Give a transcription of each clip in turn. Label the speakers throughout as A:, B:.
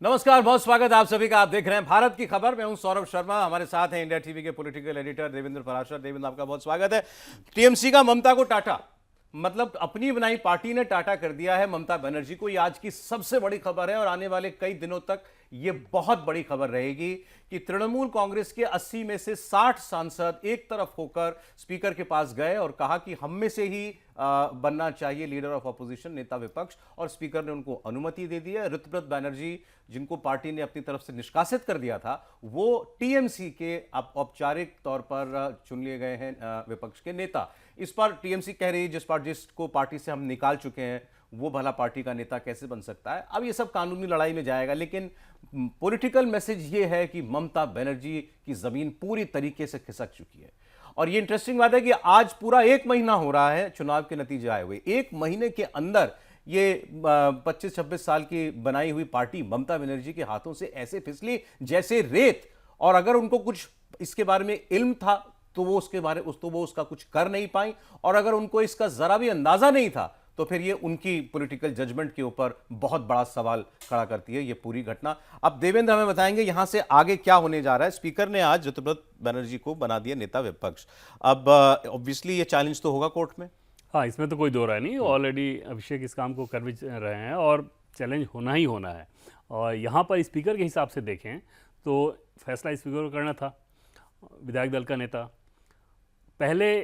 A: नमस्कार, बहुत स्वागत है आप सभी का। आप देख रहे हैं भारत की खबर। मैं हूं सौरभ शर्मा, हमारे साथ हैं इंडिया टीवी के पॉलिटिकल एडिटर देवेंद्र पराशर। देवेंद्र, आपका बहुत स्वागत है। टीएमसी का ममता को टाटा, मतलब अपनी बनाई पार्टी ने टाटा कर दिया है ममता बनर्जी को। ये आज की सबसे बड़ी खबर है और आने वाले कई दिनों तक ये बहुत बड़ी खबर रहेगी कि तृणमूल कांग्रेस के 80 में से 60 सांसद एक तरफ होकर स्पीकर के पास गए और कहा कि हम में से ही बनना चाहिए लीडर ऑफ अपोजिशन, नेता विपक्ष, और स्पीकर ने उनको अनुमति दे दी है। ऋतव्रत बैनर्जी, जिनको पार्टी ने अपनी तरफ से निष्कासित कर दिया था, वो टीएमसी के औपचारिक तौर पर चुन लिए गए हैं विपक्ष के नेता। इस पर टीएमसी कह रही है जिसको पार्टी से हम निकाल चुके हैं वो भला पार्टी का नेता कैसे बन सकता है। अब ये सब कानूनी लड़ाई में जाएगा, लेकिन पॉलिटिकल मैसेज ये है कि ममता बनर्जी की जमीन पूरी तरीके से खिसक चुकी है। और ये इंटरेस्टिंग बात है कि आज पूरा 1 महीना हो रहा है चुनाव के नतीजे आए हुए। 1 महीने के अंदर ये 25-26 साल की बनाई हुई पार्टी ममता बनर्जी के हाथों से ऐसे फिसली जैसे रेत। और अगर उनको कुछ इसके बारे में इल्म था तो वो उसका कुछ कर नहीं पाई, और अगर उनको इसका जरा भी अंदाजा नहीं था तो फिर ये उनकी पॉलिटिकल जजमेंट के ऊपर बहुत बड़ा सवाल खड़ा करती है ये पूरी घटना। अब देवेंद्र हमें बताएंगे यहां से आगे क्या होने जा रहा है। स्पीकर ने आज ऋतव्रत बनर्जी को बना दिया नेता विपक्ष। अब ऑब्वियसली ये चैलेंज तो होगा कोर्ट में।
B: हाँ, इसमें तो कोई दो राय नहीं। ऑलरेडी अभिषेक इस काम को कर भी रहे हैं और चैलेंज होना ही होना है। और यहाँ पर स्पीकर के हिसाब से देखें तो फैसला स्पीकर को करना था, विधायक दल का नेता। पहले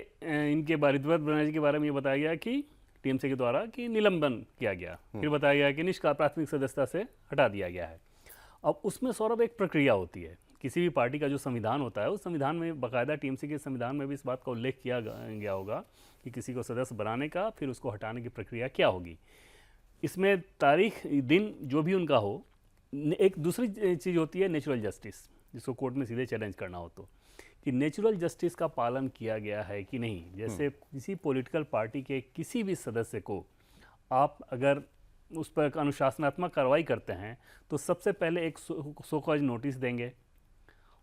B: इनके ऋतव्रत बनर्जी के बारे में ये बताया गया कि टीएमसी के द्वारा कि निलंबन किया गया, फिर बताया गया कि प्राथमिक सदस्यता से हटा दिया गया है। अब उसमें सौरभ एक प्रक्रिया होती है। किसी भी पार्टी का जो संविधान होता है उस संविधान में बाकायदा टीएमसी के संविधान में भी इस बात का उल्लेख किया गया होगा कि किसी को सदस्य बनाने का फिर उसको हटाने की प्रक्रिया क्या होगी। इसमें तारीख दिन जो भी उनका हो। एक दूसरी चीज़ होती है नेचुरल जस्टिस, जिसको कोर्ट में सीधे चैलेंज करना हो तो कि नेचुरल जस्टिस का पालन किया गया है कि नहीं। जैसे किसी पॉलिटिकल पार्टी के किसी भी सदस्य को आप अगर उस पर अनुशासनात्मक कार्रवाई करते हैं तो सबसे पहले एक शोकॉज नोटिस देंगे।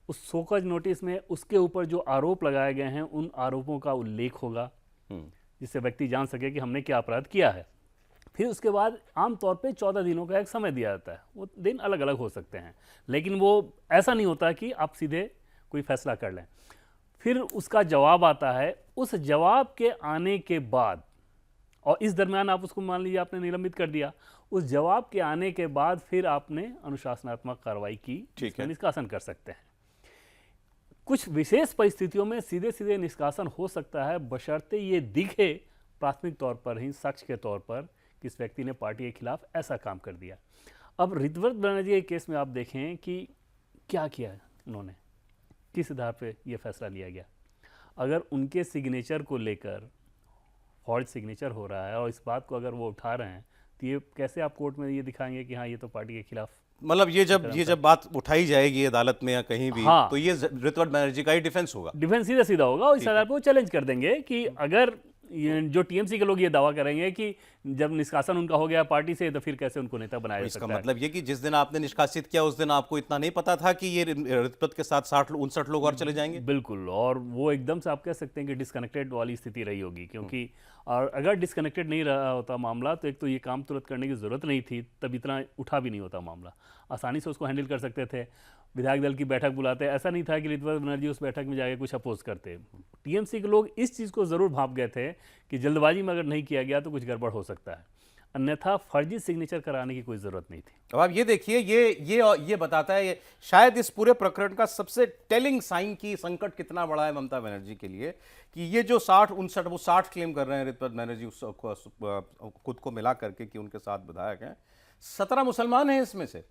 B: उस शोकॉज नोटिस में उसके ऊपर जो आरोप लगाए गए हैं उन आरोपों का उल्लेख होगा, जिससे व्यक्ति जान सके कि हमने क्या अपराध किया है। फिर उसके बाद आमतौर पे 14 दिनों का एक समय दिया जाता है। वो दिन अलग अलग हो सकते हैं, लेकिन वो ऐसा नहीं होता कि आप सीधे कोई फैसला कर लें। फिर उसका जवाब आता है। उस जवाब के आने के बाद, और इस दरमियान आप उसको मान लीजिए आपने निलंबित कर दिया, उस जवाब के आने के बाद फिर आपने अनुशासनात्मक कार्रवाई की, जिसमें निष्कासन कर सकते हैं। कुछ विशेष परिस्थितियों में सीधे सीधे निष्कासन हो सकता है, बशर्ते ये दिखे प्राथमिक तौर पर ही, साक्ष्य के तौर पर, कि इस व्यक्ति ने पार्टी के खिलाफ ऐसा काम कर दिया। अब ऋतव्रत बनर्जी के केस में आप देखें कि क्या किया उन्होंने, किस आधार पे ये फैसला लिया गया। अगर उनके सिग्नेचर को लेकर फॉल्ट सिग्नेचर हो रहा है और इस बात को अगर वो उठा रहे हैं तो ये कैसे आप कोर्ट में ये दिखाएंगे कि हाँ ये तो पार्टी के खिलाफ, मतलब
A: ये जब बात उठाई जाएगी अदालत में या कहीं भी,
B: हाँ,
A: तो ये ऋतव्रत बनर्जी का ही डिफेंस होगा।
B: डिफेंस सीधा सीधा होगा और इस आधार पर वो चैलेंज कर देंगे कि अगर जो टीएमसी के लोग ये दावा करेंगे कि जब निष्कासन उनका हो गया पार्टी से तो फिर कैसे उनको नेता बनाया जा सकता है।
A: इसका मतलब ये कि जिस दिन आपने निष्कासित किया उस दिन आपको इतना नहीं पता था कि ये ऋतव्रत के साथ 59 लोग और चले जाएंगे।
B: बिल्कुल, और वो एकदम से आप कह सकते हैं कि डिस्कनेक्टेड वाली स्थिति रही होगी, क्योंकि और अगर डिस्कनेक्टेड नहीं रहा होता मामला तो एक तो ये काम तुरंत करने की जरूरत नहीं थी, तब इतना उठा भी नहीं होता मामला, आसानी से उसको हैंडल कर सकते थे। विधायक दल की बैठक बुलाते, ऐसा नहीं था कि ऋतव्रत बनर्जी उस बैठक में जाके कुछ अपोज करते। टीएमसी के लोग इस चीज़ को ज़रूर भाप गए थे कि जल्दबाजी में अगर नहीं किया गया तो कुछ गड़बड़ हो सकता है, अन्यथा फर्जी सिग्नेचर कराने की कोई ज़रूरत नहीं थी।
A: अब आप ये देखिए, ये बताता है शायद इस पूरे प्रकरण का सबसे टेलिंग साइन की संकट कितना बड़ा है ममता बनर्जी के लिए, कि ये जो 60 क्लेम कर रहे हैं ऋतव्रत बनर्जी खुद को मिला करके कि उनके साथ विधायक हैं, 17 मुसलमान हैं इसमें से।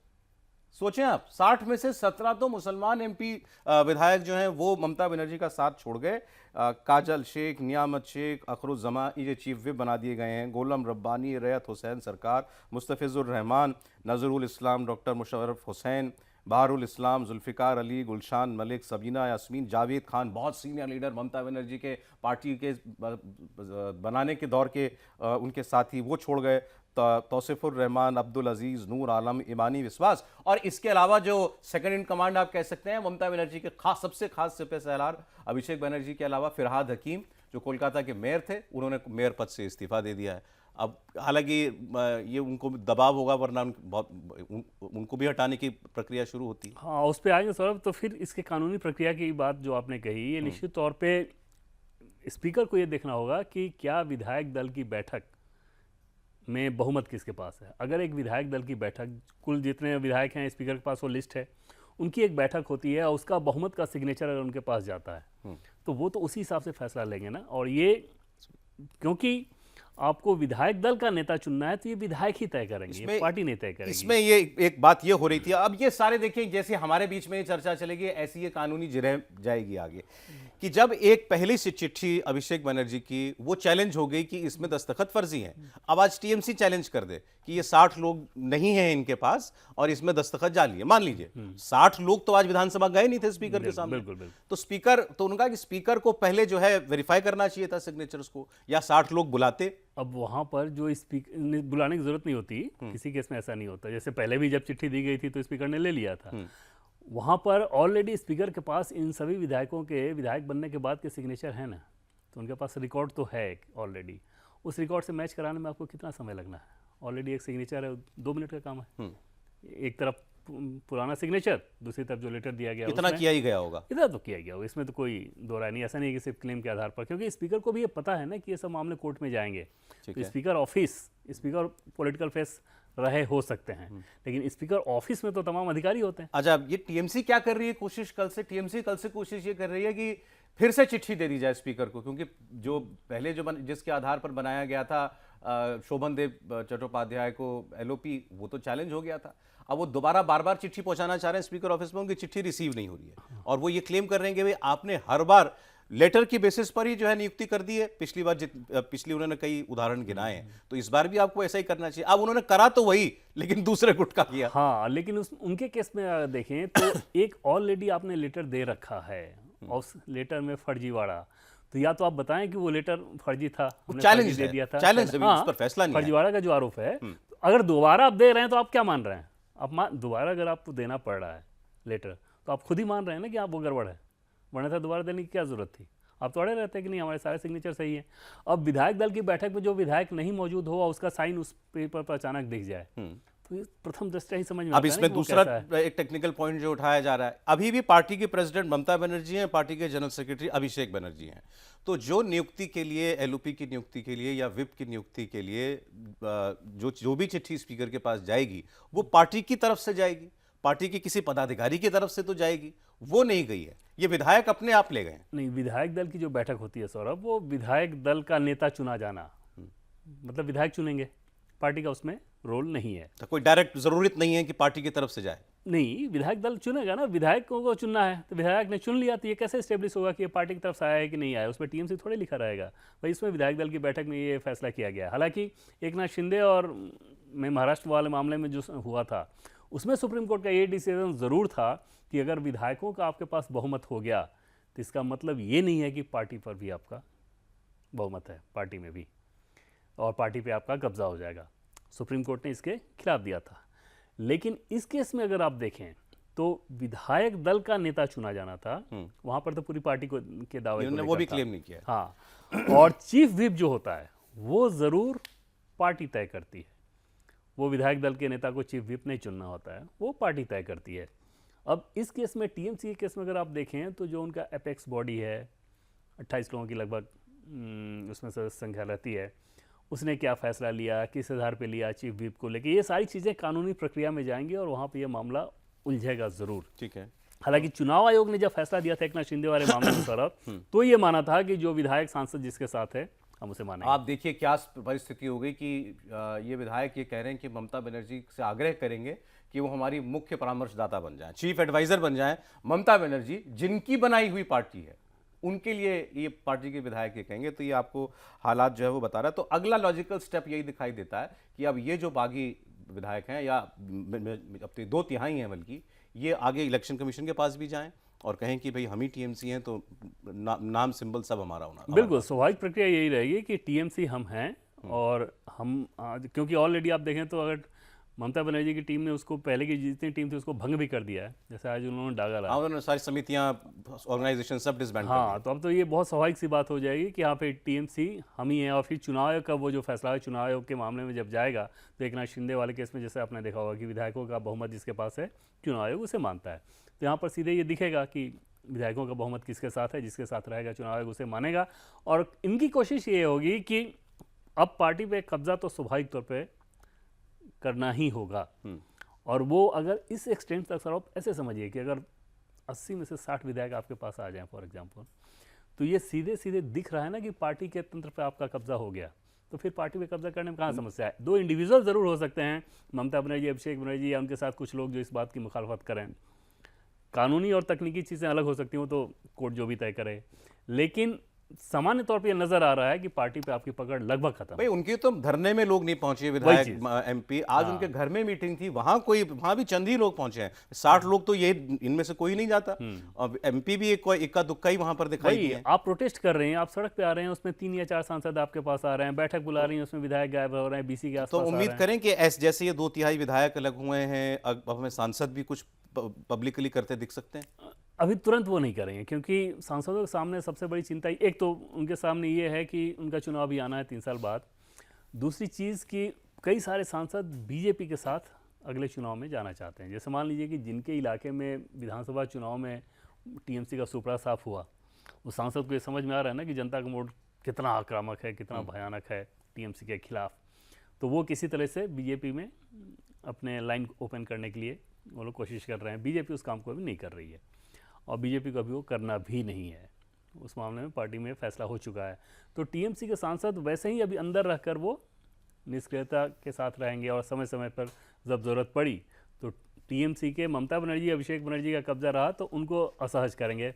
A: सोचें आप, 60 में से 17 तो मुसलमान एमपी विधायक जो हैं वो ममता बनर्जी का साथ छोड़ गए। काजल शेख, नियामत शेख, अखरुज्जमा ये चीफ विप बना दिए गए हैं। गोलम रब्बानी, रैयत हुसैन सरकार, मुस्तफिजुर रहमान, नजरुल इस्लाम, डॉक्टर मुशर्रफ हुसैन, बहारुल इस्लाम, जुल्फ़िकार अली, गुलशान मलिक, सबीना यास्मीन, जावेद खान, बहुत सीनियर लीडर ममता बनर्जी के पार्टी के बनाने के दौर के उनके साथी, वो छोड़ गए। तौसीफुर रहमान, अब्दुल अजीज़, नूर आलम, ईमानी विश्वास, और इसके अलावा जो सेकंड इन कमांड आप कह सकते हैं ममता बनर्जी के सबसे खास सिपह सलार अभिषेक बनर्जी के अलावा फिरहाद हकीम, जो कोलकाता के मेयर थे, उन्होंने मेयर पद से इस्तीफा दे दिया है। अब हालांकि ये उनको दबाव होगा, वरना उनको भी हटाने की प्रक्रिया शुरू होती है।
B: हाँ, उस पर आएंगे सौरभ। तो फिर इसके कानूनी प्रक्रिया की बात जो आपने कही, ये निश्चित तौर पे स्पीकर को ये देखना होगा कि क्या विधायक दल की बैठक में बहुमत किसके पास है। अगर एक विधायक दल की बैठक, कुल जितने विधायक हैं स्पीकर के पास वो लिस्ट है, उनकी एक बैठक होती है और उसका बहुमत का सिग्नेचर अगर उनके पास जाता है तो वो तो उसी हिसाब से फैसला लेंगे ना। और ये क्योंकि आपको विधायक दल का नेता चुनना है तो ये विधायक ही तय करेंगे, ये पार्टी नहीं तय करेगी।
A: इसमें ये एक बात ये हो रही थी, अब ये सारे देखिए जैसे हमारे बीच में ये चर्चा चलेगी, ऐसी ये कानूनी जिरह जाएगी आगे कि जब एक पहली से चिट्ठी अभिषेक बनर्जी की वो चैलेंज हो गई कि इसमें दस्तखत फर्जी हैं। अब आज टीएमसी चैलेंज कर दे कि ये 60 लोग नहीं हैं इनके पास और इसमें दस्तखत जाली है। मान लीजिए 60 लोग तो आज विधानसभा गए नहीं थे स्पीकर के सामने। तो स्पीकर तो उनका कि स्पीकर को पहले जो है वेरीफाई करना चाहिए था सिग्नेचर्स को, या 60 लोग बुलाते।
B: अब वहां पर जो स्पीकर बुलाने की जरूरत नहीं होती, किसी केस में ऐसा नहीं होता। जैसे पहले भी जब चिट्ठी दी गई थी तो स्पीकर ने ले लिया था। वहां पर ऑलरेडी स्पीकर के पास इन सभी विधायकों के विधायक बनने के बाद के सिग्नेचर हैं ना, तो उनके पास रिकॉर्ड तो है ऑलरेडी। उस रिकॉर्ड से मैच कराने में आपको कितना समय लगना है? ऑलरेडी एक सिग्नेचर है, 2 मिनट का काम है। एक तरफ पुराना सिग्नेचर, दूसरी तरफ जो लेटर दिया गया,
A: इतना किया ही गया होगा,
B: इतना तो किया गया होगा, इसमें तो कोई दो राय नहीं। ऐसा नहीं है कि सिर्फ क्लेम के आधार पर, क्योंकि स्पीकर को भी ये पता है ना कि ये सब मामले कोर्ट में जाएंगे। तो speaker office, speaker political face रहे हो सकते हैं, लेकिन स्पीकर ऑफिस में तो तमाम अधिकारी होते हैं।
A: अच्छा, ये टीएमसी क्या कर रही है कोशिश टीएमसी कल से कोशिश ये कर रही है कि फिर से चिट्ठी दे दी जाए स्पीकर को, क्योंकि जो पहले जिसके आधार पर बनाया गया था शोभन देव चट्टोपाध्याय को एलओपी, वो तो चैलेंज हो गया था। अब वो दोबारा बार बार चिट्ठी पहुंचाना चाह रहे हैं स्पीकर ऑफिस में, उनकी चिट्ठी रिसीव नहीं हो रही है और वो ये क्लेम कर रहे हैं कि भाई आपने हर बार लेटर की बेसिस पर ही जो है नियुक्ति कर दी है। पिछली उन्होंने कई उदाहरण गिनाए हैं, तो इस बार भी आपको ऐसा ही करना चाहिए। अब उन्होंने करा तो वही, लेकिन दूसरे गुट का किया।
B: हाँ, लेकिन उनके केस में अगर देखें तो एक ऑलरेडी आपने लेटर दे रखा है और उस लेटर में फर्जीवाड़ा, तो या तो आप बताएं कि वो लेटर फर्जी था,
A: चैलेंज
B: दे दिया था,
A: चैलेंज उस पर फैसला नहीं है।
B: फर्जीवाड़ा का जो आरोप है, अगर दोबारा आप दे रहे हैं तो आप क्या मान रहे हैं? आप दोबारा अगर आपको देना पड़ रहा है लेटर, तो आप खुद ही मान रहे हैं ना कि आप वो गड़बड़ है, वरना था दोबारा देने की क्या जरूरत थी? आप तो अड़े रहते हैं कि नहीं हमारे सारे सिग्नेचर सही है। अब विधायक दल की बैठक में जो विधायक नहीं मौजूद हो और उसका साइन उस पेपर पर अचानक दिख जाए, तो ये प्रथम दृष्टया ही समझ में आता है।
A: अब इसमें दूसरा एक टेक्निकल पॉइंट जो उठाया जा रहा है, अभी भी पार्टी की प्रेसिडेंट ममता बनर्जी हैं, पार्टी के जनरल सेक्रेटरी अभिषेक बनर्जी हैं। तो जो नियुक्ति के लिए, एलओपी की नियुक्ति के लिए या विप की नियुक्ति के लिए जो भी चिट्ठी स्पीकर के पास जाएगी, वो पार्टी की तरफ से जाएगी, पार्टी के किसी पदाधिकारी की तरफ से तो जाएगी, वो नहीं गई है। ये विधायक अपने आप ले गए।
B: नहीं, विधायक दल की जो बैठक होती है सौरभ, वो विधायक दल का नेता चुना जाना, मतलब विधायक चुनेंगे, पार्टी का उसमें रोल नहीं है।
A: तो कोई डायरेक्ट जरूरत नहीं है कि पार्टी की तरफ से जाए।
B: नहीं, विधायक दल चुनेगा ना, विधायकों को चुनना है, तो विधायक ने चुन लिया तो ये कैसे स्टेब्लिश होगा कि ये पार्टी की तरफ से आया है कि नहीं आया? उसमें टीएमसी थोड़े लिखा रहेगा भाई इसमें विधायक दल की बैठक में ये फैसला किया गया। हालांकि एकनाथ शिंदे और में महाराष्ट्र वाले मामले में जो हुआ था, उसमें सुप्रीम कोर्ट का ये डिसीजन ज़रूर था कि अगर विधायकों का आपके पास बहुमत हो गया तो इसका मतलब ये नहीं है कि पार्टी पर भी आपका बहुमत है, पार्टी में भी, और पार्टी पे आपका कब्जा हो जाएगा। सुप्रीम कोर्ट ने इसके खिलाफ दिया था। लेकिन इस केस में अगर आप देखें तो विधायक दल का नेता चुना जाना था, वहां पर तो पूरी पार्टी को के दावे को
A: वो भी क्लेम नहीं किया।
B: हाँ, और चीफ व्हिप जो होता है वो जरूर पार्टी तय करती है। वो विधायक दल के नेता को चीफ व्हिप नहीं चुनना होता है, वो पार्टी तय करती है। अब इस केस में, टीएमसी के केस में अगर आप देखें तो जो उनका एपेक्स बॉडी है, 28 लोगों की लगभग उसमें सदस्य संख्या रहती है, उसने क्या फैसला लिया, किस आधार पे लिया चीफ व्हिप को लेके, ये सारी चीज़ें कानूनी प्रक्रिया में जाएंगी और वहाँ पे ये मामला उलझेगा ज़रूर।
A: ठीक है।
B: हालांकि चुनाव आयोग ने जब फैसला दिया था एकनाथ शिंदे वाले मामले में सौरभ, तो ये माना था कि जो विधायक सांसद जिसके साथ है हम उसे मानेंगे।
A: आप देखिए क्या परिस्थिति हो गई कि ये विधायक ये कह रहे हैं कि ममता बनर्जी से आग्रह करेंगे कि वो हमारी मुख्य परामर्शदाता बन जाए, चीफ एडवाइजर बन जाए। ममता बनर्जी जिनकी बनाई हुई पार्टी है, उनके लिए ये पार्टी के विधायक ये कहेंगे, तो ये आपको हालात जो है वो बता रहा है। तो अगला लॉजिकल स्टेप यही दिखाई देता है कि अब ये जो बागी विधायक हैं, या अब 2/3 हैं बल्कि, ये आगे इलेक्शन कमीशन के पास भी जाएं और कहें कि भाई हम ही टीएमसी हैं, तो नाम सिंबल सब हमारा होना।
B: बिल्कुल स्वाभाविक प्रक्रिया यही रहेगी कि टीएमसी हम हैं और हम, क्योंकि ऑलरेडी आप देखें तो अगर ममता बनर्जी की टीम ने उसको पहले की जितनी टीम थी उसको भंग भी कर दिया है, जैसे आज उन्होंने डागा ला।
A: उन्होंने सारी समितियां, ऑर्गेनाइजेशन सब डिसबैंड कर
B: हाँ, तो अब तो ये बहुत स्वाभाविक सी बात हो जाएगी कि यहाँ पे टीएमसी हम ही हैं, और फिर चुनाव आयोग का वो जो फैसला है चुनाव आयोग के मामले में जब जाएगा तो एक नाथ शिंदे वाले केस में जैसे आपने देखा होगा कि विधायकों का बहुमत जिसके पास है चुनाव आयोग उसे मानता है, तो यहाँ पर सीधे ये दिखेगा कि विधायकों का बहुमत किसके साथ है, जिसके साथ रहेगा चुनाव आयोग उसे मानेगा। और इनकी कोशिश ये होगी कि अब पार्टी पे कब्जा तो स्वाभाविक तौर पे करना ही होगा, और वो अगर इस एक्सटेंट तक सर, आप ऐसे समझिए कि अगर 80 में से 60 विधायक आपके पास आ जाएं फॉर एग्जांपल, तो ये सीधे सीधे दिख रहा है ना कि पार्टी के तंत्र पे आपका कब्जा हो गया, तो फिर पार्टी पे कब्जा करने में कहाँ समस्या है। दो इंडिविजुअल जरूर हो सकते हैं, ममता बनर्जी, अभिषेक बनर्जी, या उनके साथ कुछ लोग जो इस बात की मुखालफत करें, कानूनी और तकनीकी चीज़ें अलग हो सकती हैं, तो कोर्ट जो भी तय करे, लेकिन सामान्य तौर पे ये नजर आ रहा है कि पार्टी पे आपकी पकड़ लगभग खत्म।
A: भाई उनके तो धरने में लोग नहीं पहुंचे, विधायक एमपी, आज उनके घर में मीटिंग थी, वहां भी चंद ही लोग पहुंचे हैं, 60 लोग तो ये इनमें से कोई नहीं जाता, और एमपी भी इक्का दुक्का ही वहां पर दिखाई दिए।
B: आप प्रोटेस्ट कर रहे हैं, आप सड़क पे आ रहे हैं, उसमें 3 या 4 सांसद आपके पास आ रहे हैं, बैठक बुला रही है, उसमें विधायक गायब हो रहे हैं, बीसी के आसपास
A: तो उम्मीद करें कि जैसे ये 2/3 विधायक अलग हुए हैं, अब हमें सांसद भी कुछ पब्लिकली करते दिख सकते हैं।
B: अभी तुरंत वो नहीं करेंगे, क्योंकि सांसदों के सामने सबसे बड़ी चिंता एक तो उनके सामने ये है कि उनका चुनाव भी आना है 3 साल बाद, दूसरी चीज़ कि कई सारे सांसद बीजेपी के साथ अगले चुनाव में जाना चाहते हैं। जैसे मान लीजिए कि जिनके इलाके में विधानसभा चुनाव में टीएमसी का सुपड़ा साफ हुआ, उस सांसद को ये समझ में आ रहा है ना कि जनता का मोड कितना आक्रामक है, कितना भयानक है टीएमसी के खिलाफ, तो वो किसी तरह से बीजेपी में अपने लाइन ओपन करने के लिए वो लोग कोशिश कर रहे हैं। बीजेपी उस काम को अभी नहीं कर रही है, और बीजेपी को अभी वो करना भी नहीं है, उस मामले में पार्टी में फैसला हो चुका है। तो टीएमसी के सांसद वैसे ही अभी अंदर रहकर वो निष्क्रियता के साथ रहेंगे, और समय समय पर जब ज़रूरत पड़ी तो टीएमसी के ममता बनर्जी, अभिषेक बनर्जी का कब्जा रहा तो उनको असहज करेंगे।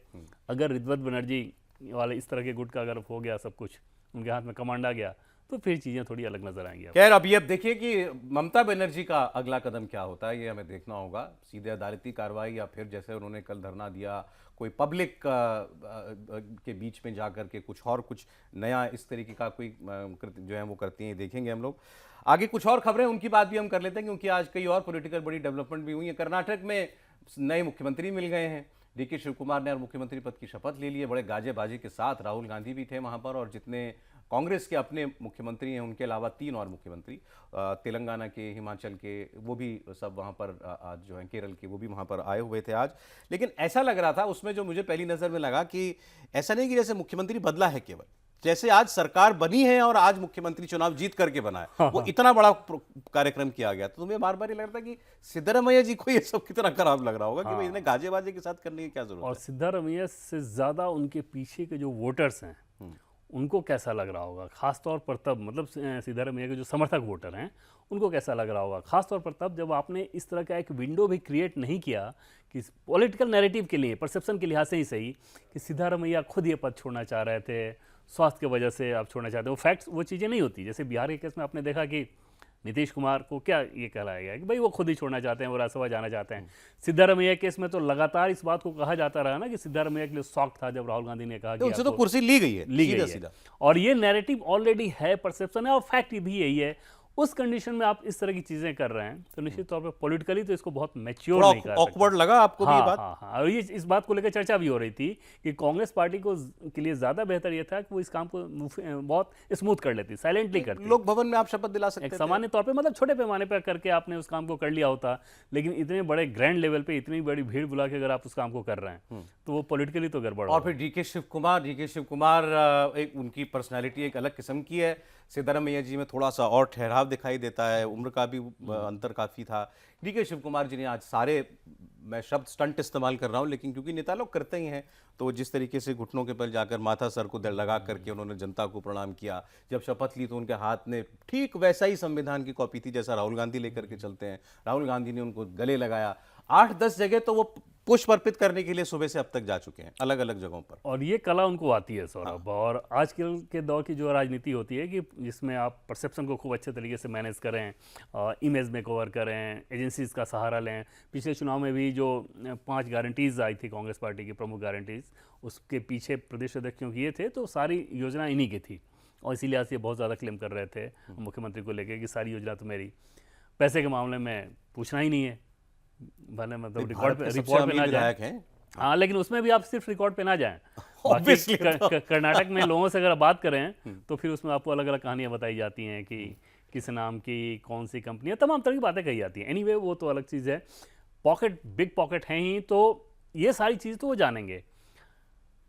B: अगर रिद्वत बनर्जी वाले इस तरह के गुट का अगर हो गया, सब कुछ उनके हाथ में कमांड आ गया, तो फिर चीज़ें थोड़ी अलग नजर आएंगी।
A: खैर अब देखिए कि ममता बनर्जी का अगला कदम क्या होता है, ये हमें देखना होगा। सीधे अदालती कार्रवाई, या फिर जैसे उन्होंने कल धरना दिया, कोई पब्लिक के बीच में जाकर के कुछ नया इस तरीके का कोई जो है वो करती हैं, देखेंगे हम लोग। आगे कुछ और खबरें, उनकी बात भी हम कर लेते हैं, क्योंकि आज कई और पॉलिटिकल बड़ी डेवलपमेंट भी हुई है। कर्नाटक में नए मुख्यमंत्री मिल गए हैं, डीके शिव कुमार ने मुख्यमंत्री पद की शपथ ले ली है, बड़े गाजे बाजी के साथ। राहुल गांधी भी थे वहां पर, और जितने कांग्रेस के अपने मुख्यमंत्री हैं उनके अलावा 3 और मुख्यमंत्री, तेलंगाना के, हिमाचल के, वो भी सब वहाँ पर आज जो है, केरल के, वो भी वहाँ पर आए हुए थे आज। लेकिन ऐसा लग रहा था उसमें, जो मुझे पहली नज़र में लगा कि ऐसा नहीं कि जैसे मुख्यमंत्री बदला है केवल, जैसे आज सरकार बनी है और आज मुख्यमंत्री चुनाव जीत करके बना है, वो इतना बड़ा कार्यक्रम किया गया। तो तुम्हें बार बार ये लग रहा था कि सिद्धरामैया जी को ये सब कितना खराब लग रहा होगा कि भाई इन्हें गाजे बाजे के साथ करने की क्या जरूरत है।
B: और सिद्धरामैया से ज़्यादा उनके पीछे के जो वोटर्स हैं उनको कैसा लग रहा होगा, खासतौर पर तब, मतलब सिद्धरामैया के जो समर्थक वोटर हैं उनको कैसा लग रहा होगा, खासतौर पर तब जब आपने इस तरह का एक विंडो भी क्रिएट नहीं किया कि पॉलिटिकल नैरेटिव के लिए, परसेप्शन के लिहाज से ही सही, कि सिद्धरामैया खुद ये पद छोड़ना चाह रहे थे, स्वास्थ्य की वजह से आप छोड़ना चाहते हो। फैक्ट्स वो चीज़ें नहीं होती। जैसे बिहार के केस में आपने देखा कि नीतीश कुमार को क्या ये कहलाया गया कि भाई वो खुद ही छोड़ना चाहते हैं, वो राज्यसभा जाना चाहते हैं। सिद्धरामैया केस में तो लगातार इस बात को कहा जाता रहा ना कि सिद्धरामैया के लिए शौक था जब राहुल गांधी ने कहा कि
A: उनसे तो कुर्सी ली गई है,
B: सीधा। और ये नैरेटिव ऑलरेडी है, परसेप्शन है, और फैक्ट भी यही है। उस कंडीशन में आप इस तरह की चीजें कर रहे हैं तो निश्चित तौर पे पॉलिटिकली तो इसको बहुत मैच्योर नहीं कर सकते।
A: ऑकवर्ड लगा आपको भी ये बात?
B: हाँ, और ये इस बात को लेकर चर्चा भी हो रही थी कि कांग्रेस पार्टी को के लिए ज्यादा बेहतर ये था कि वो इस काम को बहुत स्मूथ कर लेती, साइलेंटली करती।
A: लोक भवन में आप शपथ दिला सकते थे,
B: सामान्य तौर पे, मतलब छोटे पैमाने पर करके आपने उस काम को कर लिया होता, लेकिन इतने बड़े ग्रैंड लेवल पे इतनी बड़ी भीड़ बुला के अगर आप उस काम को कर रहे हैं तो वो पॉलिटिकली तो गड़बड़।
A: और फिर डीके शिव कुमार एक उनकी पर्सनैलिटी एक अलग किस्म की है। सिद्धरामैया जी में थोड़ा सा और ठहराव दिखाई देता है, उम्र का भी अंतर काफ़ी था। डीके शिव कुमार जी ने आज सारे, मैं शब्द स्टंट इस्तेमाल कर रहा हूँ लेकिन क्योंकि नेता लोग करते ही हैं, तो जिस तरीके से घुटनों के बल जाकर माथा सर को लगा करके उन्होंने जनता को प्रणाम किया। जब शपथ ली तो उनके हाथ में ठीक वैसा ही संविधान की कॉपी थी जैसा राहुल गांधी लेकर के चलते हैं। राहुल गांधी ने उनको गले लगाया। 8-10 जगह तो वो पुष्प अर्पित करने के लिए सुबह से अब तक जा चुके हैं, अलग अलग जगहों पर।
B: और ये कला उनको आती है सौरभ। और आजकल के दौर की जो राजनीति होती है कि जिसमें आप परसेप्शन को खूब अच्छे तरीके से मैनेज करें, इमेज में कवर करें, एजेंसीज का सहारा लें। पिछले चुनाव में भी जो 5 गारंटीज आई थी कांग्रेस पार्टी की, प्रमुख गारंटीज, उसके पीछे प्रदेश अध्यक्षों की ये थे, तो सारी योजना इन्हीं की थी और इसीलिए आज ये बहुत ज़्यादा क्लेम कर रहे थे मुख्यमंत्री को लेकर कि सारी योजना तो मेरी। पैसे के मामले में पूछना ही नहीं है, भले मतलब
A: भारत के सबसे
B: रिपोर्ट पे
A: अमीर
B: ना
A: विधायक
B: जाए।
A: हैं।
B: हाँ, लेकिन उसमें भी आप सिर्फ रिकॉर्ड पे ना जाएं। बाकी
A: Obviously
B: कर्नाटक में लोगों से अगर आप बात करें तो फिर उसमें आपको अलग अलग कहानियां बताई जाती हैं कि किस नाम की कौन सी कंपनी है, तमाम तरह की बातें कही जाती हैं। एनीवे वो तो अलग चीज़ है, पॉकेट बिग पॉकेट हैं ही, तो ये सारी चीज़ तो वो जानेंगे।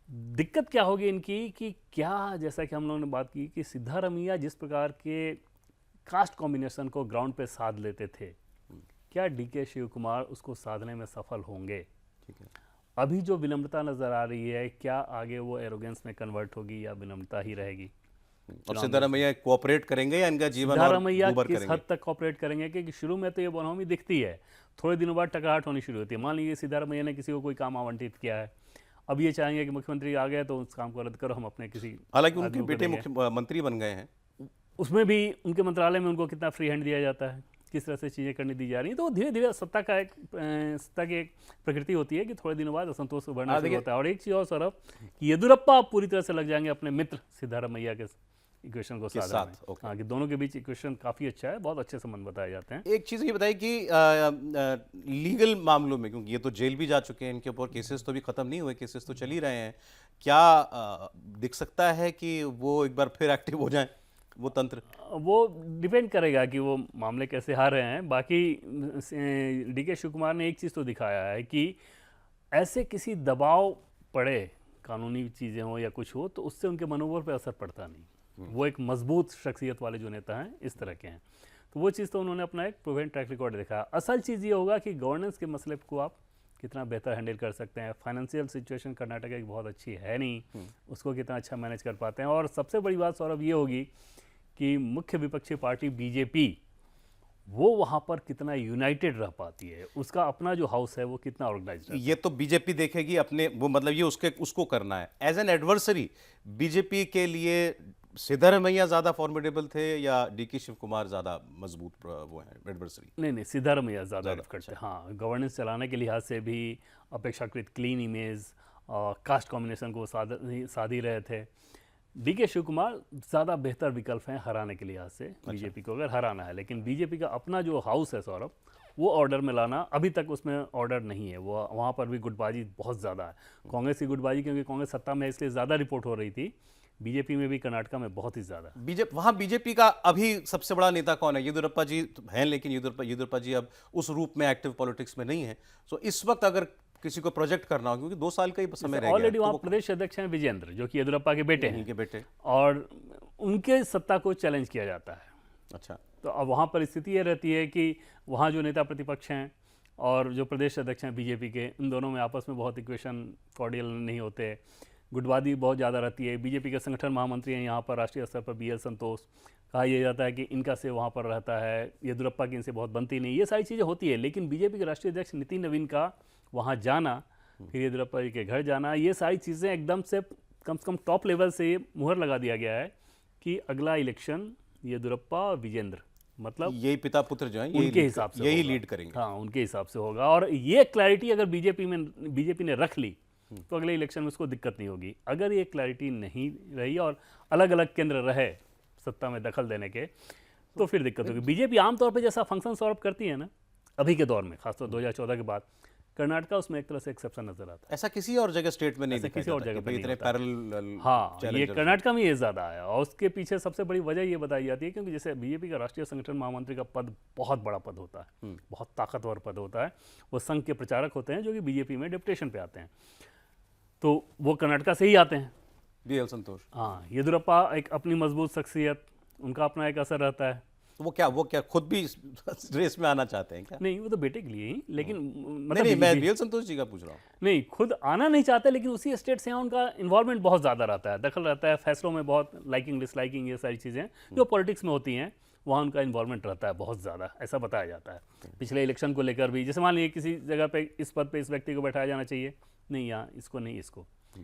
B: दिक्कत क्या होगी इनकी कि क्या, जैसा कि हम लोगों ने बात की कि सिद्धारमैया जिस प्रकार के कास्ट कॉम्बिनेशन को ग्राउंड पे साध लेते थे, क्या डीके शिव कुमार उसको साधने में सफल होंगे?
A: ठीक है।
B: अभी जो विनम्रता नजर आ रही है, क्या आगे वो एरोगेंस में कन्वर्ट होगी या विनम्रता ही रहेगी?
A: और सिद्धारमैया कोऑपरेट करेंगे या इनका जीवन और
B: सिद्धारमैया
A: दूभर
B: किस
A: करेंगे?
B: हद तक कॉपरेट करेंगे? कि शुरू में तो ये बनोमी दिखती है, थोड़े दिनों बाद टकराहट होनी शुरू होती है। मान लीजिए सिद्धारमैया ने किसी को कोई काम आवंटित किया है, अब ये चाहेंगे कि मुख्यमंत्री आ गए तो उस काम को रद्द करो, हम अपने किसी
A: हालांकि उनके
B: आदमी को
A: बेटे
B: देंगे।
A: मंत्री बन गए हैं।
B: उसमें भी उनके मंत्रालय में उनको कितना फ्री हैंड दिया जाता है, किस तरह से चीज़ें करने दी जा रही हैं। तो धीरे धीरे सत्ता की एक प्रकृति होती है कि थोड़े दिनों बाद असंतोष बढ़ना शुरू होता है। और एक चीज़ और सौरभ, कि येदुरप्पा आप पूरी तरह से लग जाएंगे अपने मित्र सिद्धारमैया के इक्वेशन को साधने में।
A: ओके।
B: हाँ, कि दोनों के बीच इक्वेशन काफ़ी अच्छा है, बहुत अच्छे संबंध बताए जाते हैं।
A: एक चीज़ ये बताइए कि लीगल मामलों में, क्योंकि ये तो जेल भी जा चुके हैं, इनके ऊपर केसेस तो भी खत्म नहीं हुए, केसेस तो चल ही रहे हैं, क्या दिख सकता है कि वो एक बार फिर एक्टिव हो जाएं वो तंत्र?
B: वो डिपेंड करेगा कि वो मामले कैसे हार रहे हैं। बाकी डीके शिव कुमार ने एक चीज़ तो दिखाया है कि ऐसे किसी दबाव पड़े, कानूनी चीज़ें हो या कुछ हो, तो उससे उनके मनोबल पर असर पड़ता नहीं। वो एक मजबूत शख्सियत वाले जो नेता हैं इस तरह के हैं, तो वो चीज़ तो उन्होंने अपना एक प्रूवन ट्रैक रिकॉर्ड दिखाया। असल चीज़ ये होगा कि गवर्नेंस के मसले को आप कितना बेहतर हैंडल कर सकते हैं। फाइनेंशियल सिचुएशन कर्नाटक की बहुत अच्छी है नहीं, उसको कितना अच्छा मैनेज कर पाते हैं। और सबसे बड़ी बात सौरभ ये होगी कि मुख्य विपक्षी पार्टी बीजेपी, वो वहाँ पर कितना यूनाइटेड रह पाती है, उसका अपना जो हाउस है वो कितना ऑर्गेनाइज्ड है।
A: ये तो बीजेपी देखेगी अपने, वो मतलब ये उसको करना है एज एन एडवर्सरी। बीजेपी के लिए सिद्धारमैया ज्यादा फॉर्मिडेबल थे या डीके शिव कुमार ज्यादा मजबूत वो है एडवर्सरी?
B: नहीं, सिद्धारमैया ज़्यादा करते हैं। हाँ, गवर्नेंस चलाने के लिहाज से भी अपेक्षाकृत क्लीन इमेज, कास्ट कॉम्बिनेशन को साध ही रहे थे। डीके शिव कुमार ज़्यादा बेहतर विकल्प हैं हराने के लिहाज से बीजेपी को, अगर हराना है। लेकिन बीजेपी का अपना जो हाउस है सौरभ, वो ऑर्डर में लाना अभी तक उसमें ऑर्डर नहीं है। वो वहाँ पर भी गुटबाजी बहुत ज़्यादा है, कांग्रेस की गुटबाजी, क्योंकि कांग्रेस सत्ता में इसलिए ज़्यादा रिपोर्ट हो रही थी। बीजेपी में भी कर्नाटका में बहुत ही ज़्यादा।
A: वहाँ बीजेपी का अभी सबसे बड़ा नेता कौन है? येदुरप्पा जी हैं, लेकिन येदुरप्पा जी अब उस रूप में एक्टिव पॉलिटिक्स में नहीं है। सो इस वक्त अगर किसी को प्रोजेक्ट करना हो, क्योंकि 2 साल का ही समय रह गया,
B: ऑलरेडी
A: तो
B: वहाँ
A: वो
B: प्रदेश अध्यक्ष हैं विजेंद्र, जो कि येदुरप्पा के बेटे हैं,
A: इनके बेटे।
B: और उनके सत्ता को चैलेंज किया जाता है।
A: अच्छा।
B: तो अब वहाँ पर स्थिति ये रहती है कि वहाँ जो नेता प्रतिपक्ष हैं और जो प्रदेश अध्यक्ष हैं बीजेपी के, इन दोनों में आपस में बहुत इक्वेशन कॉर्डियल नहीं होते, गुटबाजी बहुत ज़्यादा रहती है। बीजेपी के संगठन महामंत्री हैं यहाँ पर राष्ट्रीय स्तर पर BL संतोष, कहा यह जाता है कि इनका से वहाँ पर रहता है, येदुरप्पा की इनसे बहुत बनती नहीं, ये सारी चीज़ें होती है। लेकिन बीजेपी के राष्ट्रीय अध्यक्ष नितिन नवीन का वहाँ जाना, फिर येदुरप्पा जी के घर जाना, ये सारी चीज़ें एकदम से कम टॉप लेवल से ये मुहर लगा दिया गया है कि अगला इलेक्शन येदुरप्पा विजेंद्र, मतलब
A: यही पिता पुत्र जो है
B: उनके हिसाब से
A: यही
B: होगा।
A: लीड करेंगे।
B: हाँ, उनके हिसाब से होगा। और ये क्लैरिटी अगर बीजेपी ने रख ली तो अगले इलेक्शन में उसको दिक्कत नहीं होगी। अगर ये क्लैरिटी नहीं रही और अलग अलग केंद्र रहे सत्ता में दखल देने के, तो फिर दिक्कत होगी। बीजेपी आमतौर पे जैसा फंक्शन सौरभ करती है ना अभी के दौर में, खासतौर 2014 के बाद, कर्नाटका उसमें एक तरह से एक्सेप्शन नजर आता है।
A: ऐसा किसी और जगह स्टेट में नहीं दिखाई
B: किसी और
A: देता
B: जगह
A: कि
B: पे
A: भाई
B: नहीं
A: इतने
B: होता।
A: पैरेलल
B: हाँ, ये
A: challenges
B: कर्नाटका में ये ज़्यादा है। और उसके पीछे सबसे बड़ी वजह ये बताई जाती है क्योंकि जैसे बीजेपी का राष्ट्रीय संगठन महामंत्री का पद बहुत बड़ा पद होता है, बहुत ताकतवर पद होता है। वो संघ के प्रचारक होते हैं जो कि बीजेपी में डिप्यूटेशन पे आते हैं, तो वो कर्नाटका से ही आते हैं।
A: BL संतोष।
B: हाँ, येदुरप्पा एक अपनी मजबूत शख्सियत, उनका अपना एक असर रहता है।
A: तो वो क्या खुद भी इस रेस में आना चाहते हैं क्या?
B: नहीं, वो तो बेटे के लिए ही, लेकिन
A: नहीं, मैं BL संतोष जी का पूछ रहा हूँ।
B: नहीं, खुद आना नहीं चाहते, लेकिन उसी स्टेट से यहाँ उनका इन्वॉल्वमेंट बहुत ज़्यादा रहता है, दखल रहता है फैसलों में, बहुत लाइकिंग डिसलाइकिंग, ये सारी चीज़ें जो पॉलिटिक्स में होती हैं, वहाँ उनका इन्वॉल्वमेंट रहता है बहुत ज़्यादा, ऐसा बताया जाता है। पिछले इलेक्शन को लेकर भी, जैसे मान लीजिए किसी जगह पे इस पद पे इस व्यक्ति को बैठाया जाना चाहिए, नहीं यहाँ इसको नहीं,